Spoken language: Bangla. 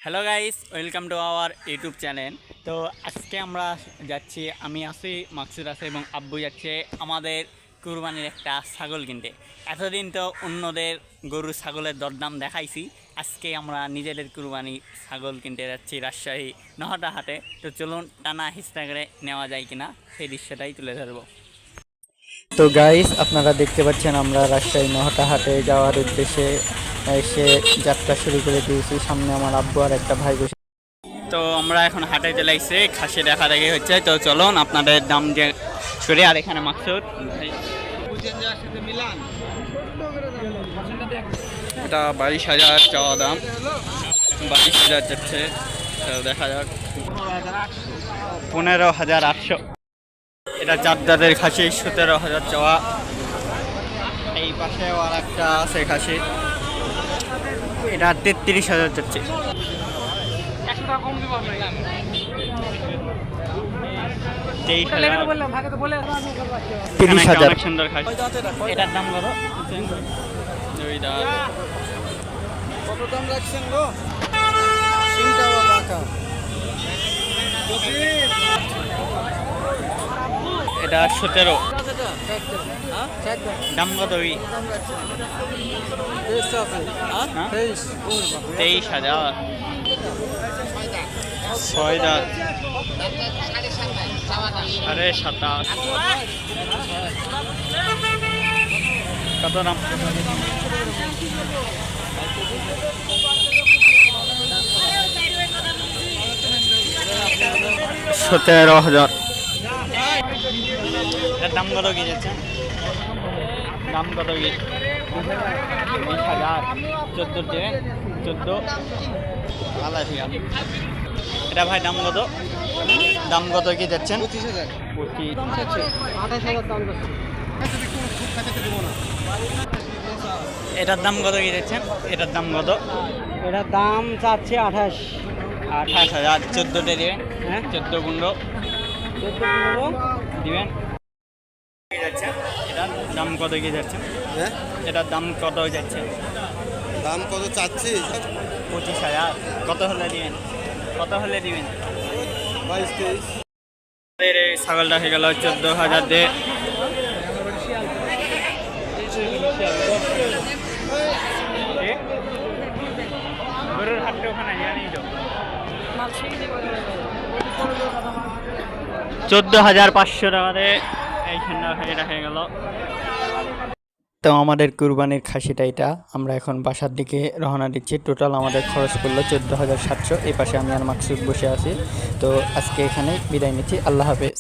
Hello guys, welcome to our YouTube channel. তো আজকে আমরা যাচ্ছি, আমি আছি, মাকসুদ আছে এবং আব্বু যাচ্ছে আমাদের কুরবানির একটা ছাগল কিনতে। এতদিন তো অন্যদের গরু ছাগলের দরদাম দেখাইছি, আজকে আমরা নিজেদের কুরবানি ছাগল কিনতে যাচ্ছি রাজশাহী নহটা হাটে। তো চলুন টানা হিস্ট্রা করে নেওয়া যায় কিনা সেই দৃশ্যটাই তুলে ধরবো। তো গাইস, আপনারা দেখতে পাচ্ছেন আমরা রাজশাহী নহটা হাটে যাওয়ার উদ্দেশ্যে এসে যাত্রা শুরু করে দিয়েছি। সামনে আমার আব্বু আর একটা ভাই বসে। তো আমরা এখন হাটে চলে আসছি, খাসি দেখা দেখি হচ্ছে। তো চলুন আপনাদের দাম দিয়ে সরে। আর এখানে মাকসুদ, এটা 22,000 চাওয়া দাম, 22,000 যাচ্ছে। তো দেখা যাক, 15,800। এটা চারদাদের খাসি, 17,000 চাওয়া। এই পাশেও আর একটা আছে খাসি, এটা 33,000 যাচ্ছে। 30,000। অনেক সুন্দর খাসি। এটার দাম কত? দুই দাম। কত দাম রাখছেন গো? সিংটা বা বাঁকা? এটা 17। দাম কত? 23,000। 6 দাঁত, 27.5। কত দাম? 17,000। এটার দাম কত কি যাচ্ছে? দাম কত কি? 20,000। 14 দেবেন? 14 ভালো আছে। এটা ভাই দাম কত? দাম কত কি যাচ্ছেন? 25,000। 25। 28,000 দাম যাচ্ছে। এটার দাম কত কি যাচ্ছেন? এটার দাম কত? এটার দাম চাচ্ছে 28। 28,000। 14টে দিবেন? হ্যাঁ, 14 15 14 দিবেন। কি যাচ্ছে? এটার দাম কত কি যাচ্ছে? হ্যাঁ, এটার দাম কত যাচ্ছে? দাম কত চাচ্ছি? 25,000। কত হলে দিবেন? কত হলে দিবেন? 22-23। এই ছাগলটা হয়ে গেল 14,000 দিয়ে। গরুর হাটটা ওখানে জানি তো। 14,500 টাকাতে এই ঠান্ডা এটা হয়ে গেল। তো আমাদের কুরবানির খাসিটা এটা। আমরা এখন বাসার দিকে রওনা দিচ্ছি। টোটাল আমাদের খরচ করলো 14,700। এই পাশে আমি আর মাকসুদ বসে আছি। তো আজকে এখানে বিদায় নিচ্ছি। আল্লাহ হাফেজ।